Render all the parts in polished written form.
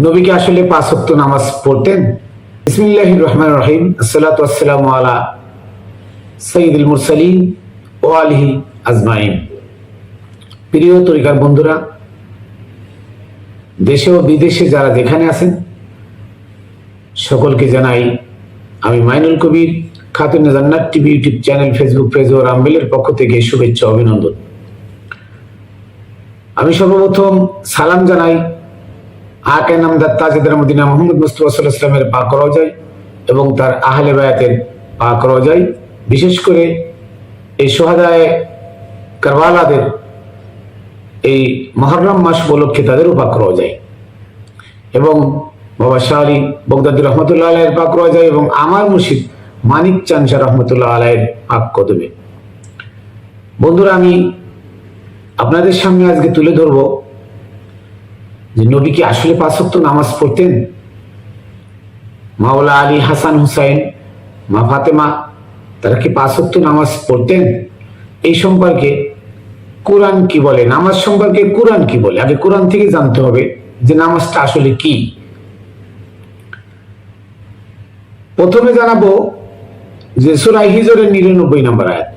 নবীকে আসলে 5 ওয়াক্ত নামাজ পড়তেন? বিসমিল্লাহির রহমানির রহিম। আসসালাতু ওয়াসসালামু আলা সাইয়্যিদুল মুরসালিন ওয়া আলিহি আজমাইন। প্রিয় তরিকার বন্ধুরা, দেশে ও বিদেশে যারা যেখানে আছেন সকলকে জানাই আমি Mainul Kabir Khatune Jannat TV YouTube channel, Facebook page ও রামবেলের পক্ষ থেকে শুভেচ্ছা অভিনন্দন। আমি সর্বপ্রথম সালাম জানাই আকে নামদার তাজেদার মদিনা মুহাম্মদ মুস্তাফা সাল্লাল্লাহু আলাইহি ওয়াসাল্লামের পাক রওজায় এবং তার আহলে বায়াতের পাক রওজায়, বিশেষ করে এই সোহাদায়ে কারবালাদের এই মুহররম মাস উপলক্ষে তাদেরও পাক রওজায়, এবং বাবা শাহ আলী বগদাদী রহমতুল্লাহ আলাইহির পাক রওজায় এবং আমার মুর্শিদ মানিক চাঁদ শাহ রহমতুল্লাহ আলাইহির পাক কদমে। বন্ধুরা, আমি আপনাদের সামনে আজকে তুলে ধরব যে নবী কি আসলে 5 ওয়াক্ত নামাজ পড়তেন? মাওলা আলী, হাসান, হুসাইন, মা ফাতেমা তারা কি 5 ওয়াক্ত নামাজ পড়তেন? এই সম্পর্কে কোরআন কি বলে, নামাজ সম্পর্কে কোরআন কি বলে, আগে কোরআন থেকে জানতে হবে যে নামাজটা আসলে কি। প্রথমে জানাবো যে সূরা হিজরের 99 নম্বর আয়াত,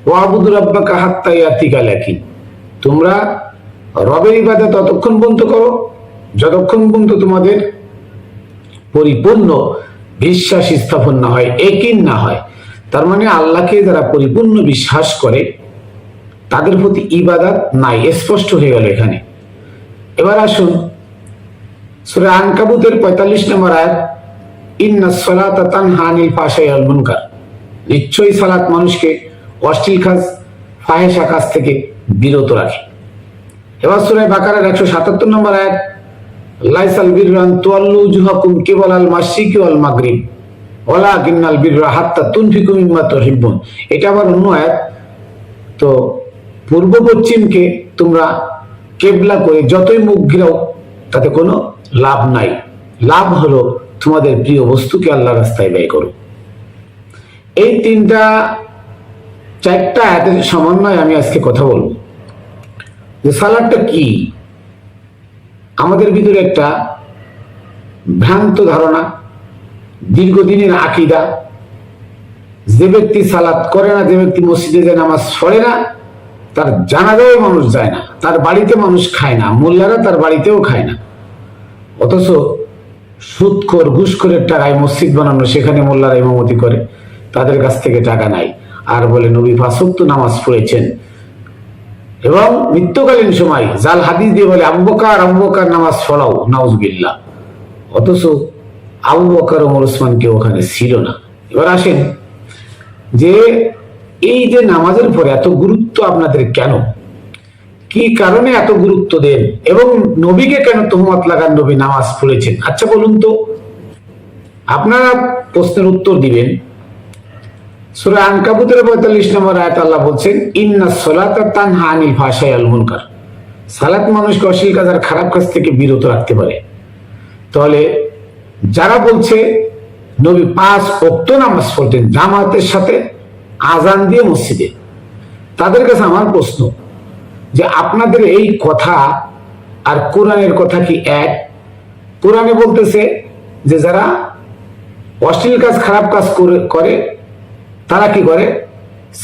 ওয়াবুদু রাব্বাকা হাত্তা ইয়াতিকাল ইয়াকিন। তোমরা রবের ইবাদত ততক্ষণ পর্যন্ত করো যতক্ষণ পর্যন্ত তোমাদের পরিপূর্ণ বিশ্বাস স্থাপন না হয়, ইয়াকিন না হয়। তার মানে আল্লাহকে যারা পরিপূর্ণ বিশ্বাস করে তাদের প্রতি ইবাদত নাই, স্পষ্ট হয়ে গেল এখানে। এবার আসুন সূরা আনকাবুতের 45 নম্বর আয়াত, ইন্নাস সালাতা তানহা আনিল ফাহশাই ওয়াল মুনকার। নিশ্চয়ই সালাত মানুষকে অশ্লীল কাজ, ফাহেসা কাজ থেকে বিরত রাখে। এবার সূরা বাকারার 177 নম্বর আয়াত, লাইসাল বিররা আন তুওয়াল্লু উজুহাকুম কিবালাল মাশরিকি ওয়াল মাগরিব ওয়ালাকিন্নাল বিররা হাত্তা তুনফিকু মিম্মা তুহিব্বুন। এটা আবার অন্য আয়াত। তো পূর্ব পশ্চিমকে তোমরা কেবলা করে যতই মুখ ঘিরাও তাতে কোনো লাভ নাই। লাভ হলো তোমাদের প্রিয় বস্তুকে আল্লাহর রাস্তায় ব্যয় করো। এই চারটা আয়াতের সমন্বয়ে আমি আজকে কথা বলবো যে সালাদটা কি। আমাদের ভিতরে একটা ভ্রান্ত ধারণা, দীর্ঘদিনের আকীদা, যে ব্যক্তি সালাত করে না, যে ব্যক্তি মসজিদে যায় নামাজ পড়ে না, তার জানাজায় মানুষ যায় না, তার বাড়িতে মানুষ খায় না, মোল্লারা তার বাড়িতেও খায় না। অথচ সুদখোর, ঘুষখোরের টাকায় মসজিদ বানানো, সেখানে মোল্লারা ইমামতি করে, তাদের কাছ থেকে টাকা নাই, আর বলে নবী 5 ওয়াক্ত নামাজ পড়েছেন। এবং মৃত্যুকালীন সময় জাল হাদিস দিয়ে বলে আবু বকর নামাজ পড়াও, নাউজুবিল্লাহ। অথচ আবু বকর ওমর ওসমান কেউ ওখানে ছিল না। এবার আসেন যে এই যে নামাজের পরে এত গুরুত্ব আপনাদের কেন, কি কারণে এত গুরুত্ব দেন, এবং নবীকে কেন তুহমত লাগান নবী নামাজ পড়েছেন? আচ্ছা বলুন তো, আপনারা প্রশ্নের উত্তর দিবেন। সূরা আনকাবুতের 45 নম্বর আয়াত আল্লাহ বলছেন, ইন্নাস সালাতা তানহা আনিল ফাহশাই ওয়াল মুনকার। সালাত মানুষকে অশ্লীল কাজ আর খারাপ কাজ থেকে বিরত রাখতে পারে। তাহলে যারা বলছে নবী 5 ওয়াক্ত নামাজ পড়তেন জামাতের সাথে আজান দিয়ে মসজিদে, তাদের কাছে আমার প্রশ্ন যে আপনাদের এই কথা আর কোরআনের কথা কি এক? কোরআনে বলতেছে যে যারা অশ্লীল কাজ, খারাপ কাজ করে তারা কি করে?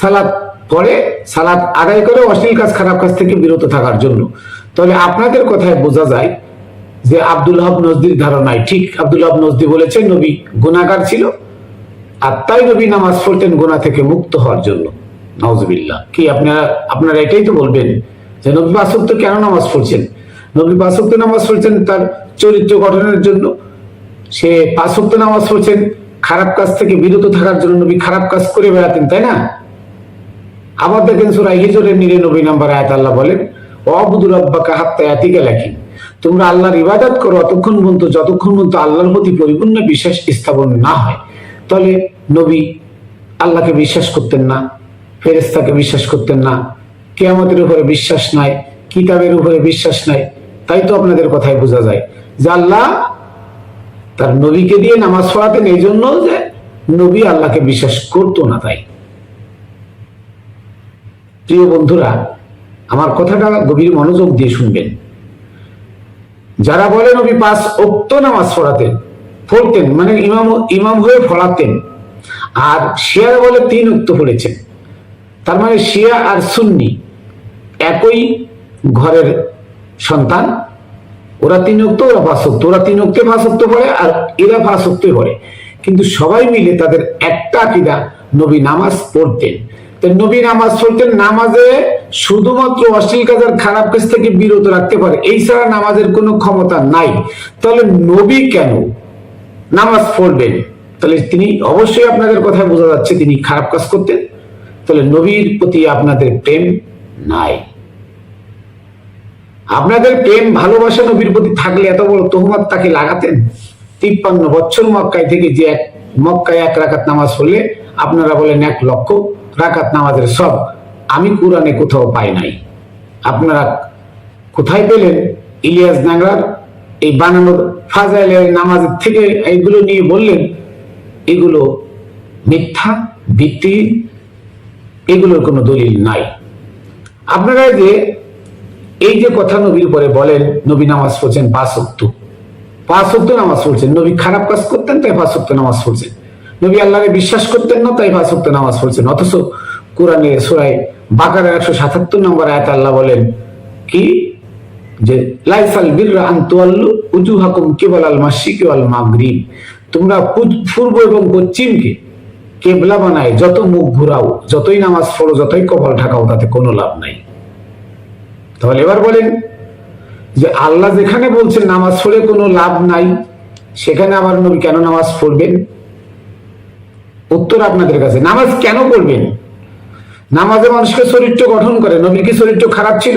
সালাত পড়ে, সালাত আদায় করে অশ্লীল কাজ, খারাপ কাজ থেকে বিরত থাকার জন্য। তাহলে আপনাদের কথায় বোঝা যায় যে আব্দুল ওয়াহাব নজদির ধারণায় ঠিক। আব্দুল ওয়াহাব নজদি বলেছেন নবী গুনাহগার ছিল, আর তাই নবী নামাজ পড়তেন গুনাহ থেকে মুক্ত হওয়ার জন্য। নাউজুবিল্লাহ। কি আপনারা এটাই তো বলবেন যে নবী 5 ওয়াক্ত কেন নামাজ পড়ছেন? নবী 5 ওয়াক্ত নামাজ পড়ছেন তার চরিত্র গঠনের জন্য। সে 5 ওয়াক্ত নামাজ পড়ছেন খারাপ কাজ থেকে বিরত থাকার জন্য। নবী খারাপ কাজ করে বেড়াতেন, তাই না? আবার দেখেন সূরা হিজরের 99 নম্বর আয়াত আল্লাহ বলেন, ওয়াবুদু রাব্বাকা হাত্তা ইয়াতিকাল ইয়াকিন। তোমরা আল্লাহর ইবাদত করো যতক্ষণ পর্যন্ত আল্লাহর প্রতি পরিপূর্ণ বিশ্বাস স্থাপন না হয়। তাহলে নবী আল্লাহকে বিশ্বাস করতেন না, ফেরেশতাকে বিশ্বাস করতেন না, কিয়ামতের উপরে বিশ্বাস নাই, কিতাবের উপরে বিশ্বাস নাই। তাই তো আপনাদের কথায় বোঝা যায় যে আল্লাহ তার নবীকে দিয়ে নামাজ পড়াতেন এই জন্য যে নবী আল্লাহকে বিশ্বাস করতো না। তাই প্রিয় বন্ধুরা, আমার কথাটা গভীর মনোযোগ দিয়ে শুনবেন। যারা বলে নবী 5 ওয়াক্ত নামাজ পড়তেন মানে ইমাম হয়ে পড়াতেন, আর শিয়ারা বলে 3 ওয়াক্ত পড়েছেন। তার মানে শিয়া আর সুন্নি একই ঘরের সন্তান। ওরা 3 ওয়াক্ত, ওরা 5 ওয়াক্ত, ওরা 3 ওয়াক্তে 5 ওয়াক্ত পড়ে আর এরা 5 ওয়াক্তে পড়ে, কিন্তু সবাই মিলে তাদের একটা আকীদা, নবী নামাজ পড়তেন। তো নবী নামাজ পড়তেন, নামাজে শুধুমাত্র অশ্লীল কাজ আর খারাপ কাজ থেকে বিরত রাখতে পারে, এই ছাড়া নামাজের কোনো ক্ষমতা নাই। তাহলে নবী কেন নামাজ পড়বেন? তাহলে তিনি অবশ্যই, আপনাদের কথা বোঝা যাচ্ছে, তিনি খারাপ কাজ করতেন। তাহলে নবীর প্রতি আপনাদের প্রেম নাই। আপনাদের প্রেম ভালোবাসা নবীর প্রতি থাকলে এত বড় তহমত তাকে লাগাতেন? 53 বছর মক্কায় থেকে যে মক্কায় 1 রাকাত নামাজ পড়লে আপনারা বলেন 1 লক্ষ রাকাত নামাজের সব। আমি কোরআনে কোথাও পাই নাই। আপনারা কোথায় পেলেন? ইলিয়াস নাগরার এই বানানো ফাজাইলের নামাজের থেকে এইগুলো নিয়ে বললেন এগুলো মিথ্যা, ভিত্তি, এগুলোর কোনো দলিল নাই। আপনারা যে এই যে কথা নবীর পরে বলেন নবী নামাজ পড়ছেন 5 ওয়াক্ত নামাজ পড়ছেন, নবী খারাপ কাজ করতেন তাই 5 ওয়াক্ত নামাজ পড়ছেন, নবী আল্লাহকে বিশ্বাস করতেন না তাই 5 ওয়াক্ত নামাজ পড়ছেন। অথচ কোরআনে সূরা বাকারার 177 নম্বর আয়াতে আল্লাহ বলেন কি, যে লাইসাল বিররা আন তুওয়াল্লু উজুহাকুম কিবালাল মাশরিকি ওয়াল মাগরিব, তোমরা পূর্ব এবং পশ্চিমকে কেবলা বানায় যত মুখ ঘুরাও, যতই নামাজ পড়ো, যতই কপাল ঢাকাও, তাতে কোনো লাভ নাই। তাহলে এবার বলেন যে আল্লাহ যেখানে বলছেন নামাজ পড়ে কোনো লাভ নাই, সেখানে আবার নবী কেন নামাজ পড়বেন? উত্তর আপনাদের কাছে, নামাজ কেন পড়বেন? নামাজে মানুষকে চরিত্র গঠন করে। নবীর কি চরিত্র খারাপ ছিল?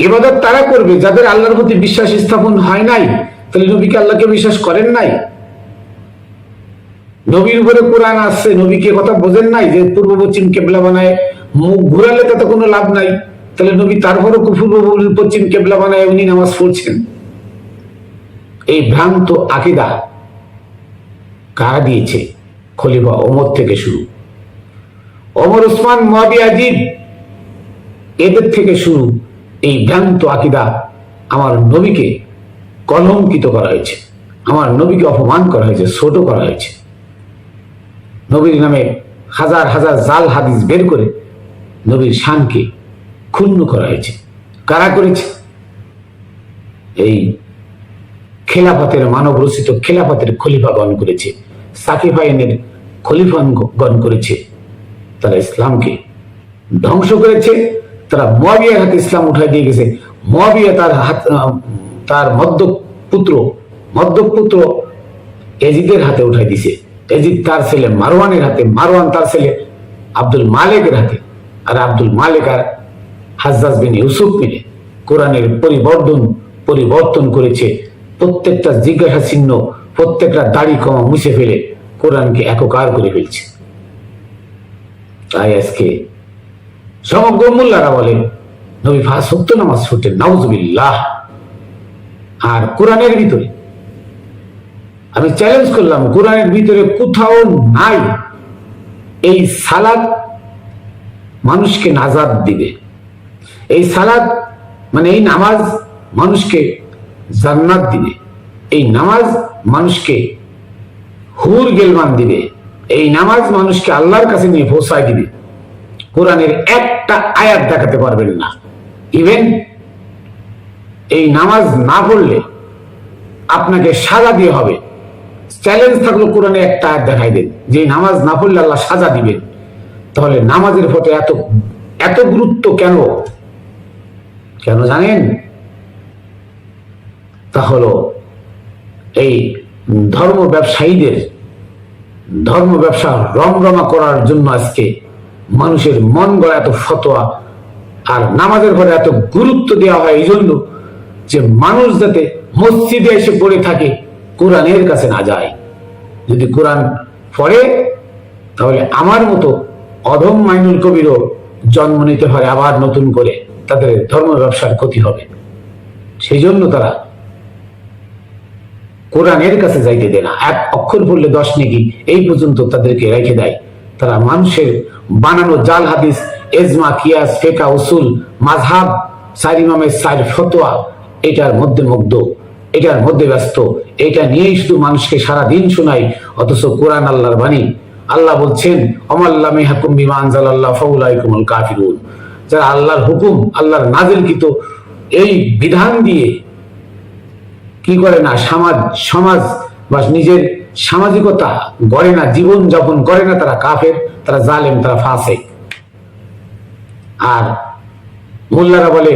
ইবাদত তারা করবে যাদের আল্লাহর প্রতি বিশ্বাস স্থাপন হয় নাই। তাহলে নবীকে আল্লাহকে বিশ্বাস করেন নাই? নবীর উপরে কোরআন আসছে, নবীকে কথা বোঝেন নাই যে পূর্ব পশ্চিম কেবলা বানায় মুখ ঘুরালে তাতে কোনো লাভ নাই? তাহলে নবী তারপরও পূর্ব পশ্চিম কেবলা বানায় উনি নামাজ পড়ছেন। এই ভ্রান্ত আকীদা কারা দিয়েছে? খলিফা ওমর থেকে শুরু, ওমর, উসমান, মুয়াবিয়া, ইয়াজিদ, এদের থেকে শুরু এই ভ্রান্ত আকীদা। আমার নবীকে কলঙ্কিত করা হয়েছে, আমার নবীকে অপমান করা হয়েছে, ছোট করা হয়েছে। নবীর নামে হাজার হাজার জাল হাদিস বের করে নবীর শানকে ক্ষুণ্ণ করা হয়েছে। কারা করেছে? এই খেলাফতের মানব রচিত খেলাফতের খলিফাগণ করেছে, সাকিফাইনের খলিফাগণ করেছে। তারা ইসলামকে ধ্বংস করেছে। তারা মুয়াবিয়ার হাতে ইসলাম উঠাই দিয়ে গেছে। মুয়াবিয়া তার মদ্যপুত্র এজিদের হাতে উঠাই দিছে। এজিদ তার ছেলে মারওয়ানের হাতে, মারওয়ান তার ছেলে আব্দুল মালিকের হাতে, আর আব্দুল মালিক আর হাজ্জাজ বিন ইউসুফ মিলে কোরআনের পরিবর্তন করেছে। প্রত্যেকটা জিজ্ঞাসা চিহ্ন, প্রত্যেকটা দাড়ি কমা মুছে ফেলে কোরআনকে একাকার করে ফেলছে। তাই আজকে সমগ্র মোল্লারা বলে নবী 5 ওয়াক্ত নামাজ পড়তেন, নাউজুবিল্লাহ। আর কোরআনের ভিতরে আমি চ্যালেঞ্জ করলাম, কোরআনের ভিতরে কোথাও নাই এই সালাত মানুষকে নাজাত দিবে। এই সালাত মানে এই নামাজ মানুষকে জান্নাত দিবে, এই নামাজ মানুষকে হুর গেলমান দিবে, এই নামাজ মানুষকে আল্লাহর কাছে নিয়ে পৌঁছায় দিবে। কোরআনের একটা আয়াত দেখাতে পারবেন না। ইভেন এই নামাজ না পড়লে আপনাকে সাজা দিয়ে হবে। চ্যালেঞ্জ থাকলো কোরআনে একটা আয়াত দেখাই দেন যে নামাজ না পড়লে আল্লাহ সাজা দিবেন। তাহলে নামাজের প্রতি এত গুরুত্ব কেন জানেন? তা হলো এই ধর্ম ব্যবসা রমরমা করার জন্য আজকে মানুষের মন গড়া এত ফতোয়া আর নামাজের পরে এত গুরুত্ব দেওয়া হয়, এই জন্য যে মানুষ যাতে মসজিদে এসে পড়ে থাকে, কোরআনের কাছে না যায়। যদি কোরআন পড়ে তাহলে আমার মতো অধম মাইনুল কবিরও জন্ম নিতে পারে আবার নতুন করে, তাদের ধর্ম ব্যবসার ক্ষতি হবে। সেই জন্য তারা কোরআনের কাছে যাইতে দেয় না। 1 অক্ষর পড়লে 10 নেকি, এই পর্যন্ত তাদেরকে রেখে দেয়। তারা মানুষের বানানো জাল হাদিস, এজমা, কিয়াস, ফিকহ, উসুল, মাযহাব চার ইমামের চার ফতোয়া, এটার মধ্যে মুগ্ধ, এটার মধ্যে ব্যস্ত, এটা নিয়েই শুধু মানুষকে সারা দিন শোনাই। অথচ কোরআন আল্লাহর বাণী, আল্লাহ বলছেন অমাল্লাম ইয়াহকুম বিমা আনজালাল্লাহু ফাউলাইকুমুল কাফিরুন, যারা আল্লাহর হুকুম, আল্লাহর নাযিলকৃত এই বিধান দিয়ে কি করে না, সমাজ বা নিজের সামাজিকতা গড়ে না, জীবন যাপন করে না, তারা কাফের, তারা জালেম, তারা ফাসিক। আর মোল্লারা বলে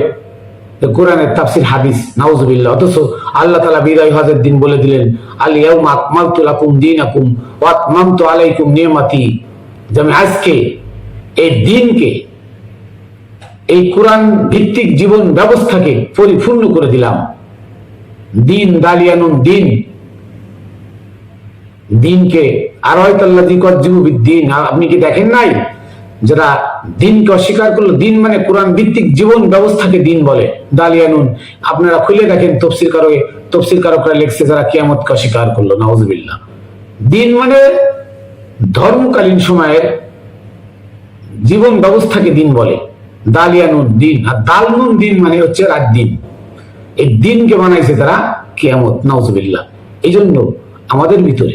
কোরআনের তাফসির হাদিস, নাউজুবিল্লাহ। অথচ আল্লাহ তাআলা বিদায় হজের দিন বলে দিলেন আল ইয়াউমা আকমালতু লাকুম দীনাকুম ওয়া আতমামতু আলাইকুম নিয়ামতি, যে আমি আজকে এই দিনকে, এই কোরআন ভিত্তিক জীবন ব্যবস্থাকে পরিপূর্ণ করে দিলাম। দিন দালিয়ানুন, দিনকে আর হয়তাল্লাযী কজ্জিবু বিদ্দিন, আপনি কি দেখেন নাই যারা দিনকে অস্বীকার করলো? দিন মানে কোরআন ভিত্তিক জীবন ব্যবস্থাকে দিন বলে। দালিয়ানুন, আপনারা খুলে দেখেন তফসিরকারকরা লিখছে যারা কিয়ামতকে অস্বীকার করলো, নাউজুবিল্লাহ। দিন মানে ধর্মকালীন সময়ের জীবন ব্যবস্থাকে দিন বলে, দালিয়ানুন দিন। আর দালনুন দিন মানে হচ্ছে রাত দিন। এই দিনকে বানাইছে তারা কিয়ামত, নাউজুবিল্লাহ। এই জন্য আমাদের ভিতরে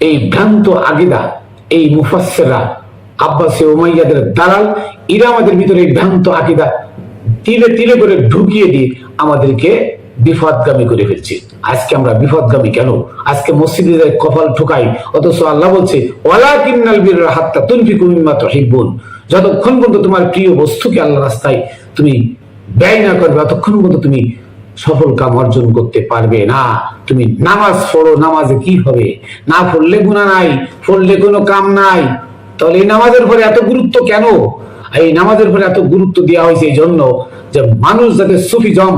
এই ভ্রান্ত আগীদা, এই মুফাসসিররা, আব্বাসে উমাইয়াদের দালাল, এরা আমাদের ভিতরে এই ভ্রান্ত আকীদা তিলে তিলে করে ঢুকিয়ে দিয়ে আমাদেরকে বিপদগামী করে ফেলছে। আজকে আমরা বিপদগামী কেন? আজকে মসজিদে যাই কপাল ঠুকাই, অথচ আল্লাহ বলছে ওয়ালাকিন্নাল বিররা হাত্তা তুনফিকু মিম্মা তুহিব্বুন, যতক্ষণ পর্যন্ত তোমার প্রিয় বস্তুকে আল্লাহর রাস্তায় তুমি ব্যয় না করবে, ততক্ষণ পর্যন্ত তুমি সফল কাম অর্জন করতে পারবে না। তুমি নামাজ পড়ো, নামাজে কি হবে? না পড়লে গুনাহ নাই, পড়লে কোনো কাম নাই। তাহলে এই নামাজের পরে এত গুরুত্ব কেন? এই নামাজের পরে এত গুরুত্ব দেওয়া হয়েছে এই জন্য যে মানুষ যাতে সুফিজম,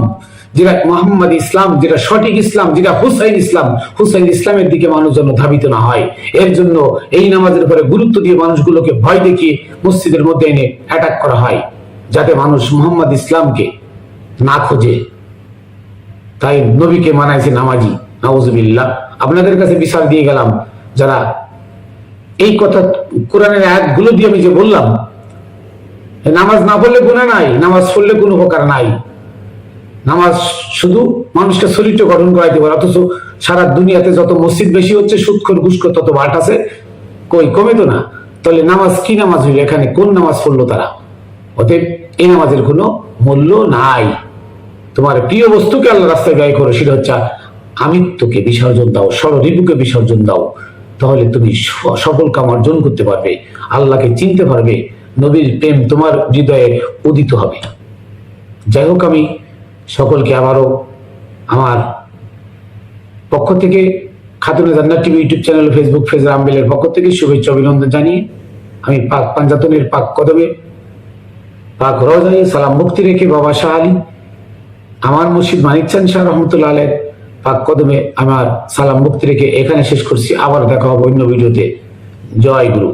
যেটা মোহাম্মদ ইসলাম, যেটা সঠিক ইসলাম, যেটা হুসাইন ইসলামের দিকে মানুষ যেন ধাবিত না হয়। এর জন্য এই নামাজের পরে গুরুত্ব দিয়ে মানুষগুলোকে ভয় দেখিয়ে মসজিদের মধ্যে এনে অ্যাটাক করা হয়, যাতে মানুষ মোহাম্মদ ইসলামকে না খোঁজে। তাই নবীকে মানাইছে নামাজি, নাউজুবিল্লাহ। আপনাদের কাছে বিচার দিয়ে গেলাম, যারা এই কথা কোরআনের আয়াতগুলো দিয়ে আমি যে বললাম নামাজ না পড়লে গুনাহ নাই, নামাজ পড়লে কোনো উপকার নাই, নামাজ শুধু মানুষকে চরিত্র গঠন করাইতে পারে, অথচ সারা দুনিয়াতে যত মসজিদ বেশি হচ্ছে, সুদখোর ঘুষখোর তত বাট আছে, কই কমে তো না। তাহলে নামাজ কি নামাজ হইল? এখানে কোন নামাজ পড়লো তারা? অতএব এই নামাজের কোনো মূল্য নাই। তোমার প্রিয় বস্তুকে আল্লাহ রাস্তায় ব্যয় করো, সেটা হচ্ছে আমিত্বকে বিসর্জন দাও, ষড়রিপুকে বিসর্জন দাও, তাহলে তুমি সফল কাম অর্জন করতে পারবে, আল্লাহকে চিনতে পারবে, নবীর প্রেম তোমার হৃদয়ে উদিত হবে। যাই হোক, আমি সকলকে আবারও আমার পক্ষ থেকে, Khatune Jannat TV YouTube channel, Facebook page রামবেলের পক্ষ থেকে শুভেচ্ছা অভিনন্দন জানিয়ে আমি পাক পাঞ্জাতনের পাক কদমে, পাক রওজায়ে সালাম মুক্তি রেখে বাবা শাহ আলী, আমার মুর্শিদ মানিক চাঁদ শাহ রহমতুল্লাহ আলাইহির পাক কদমে আমার সালাম মুক্তি রেখে এখানে শেষ করছি। আবার দেখা হবে অন্য ভিডিওতে। জয় গুরু।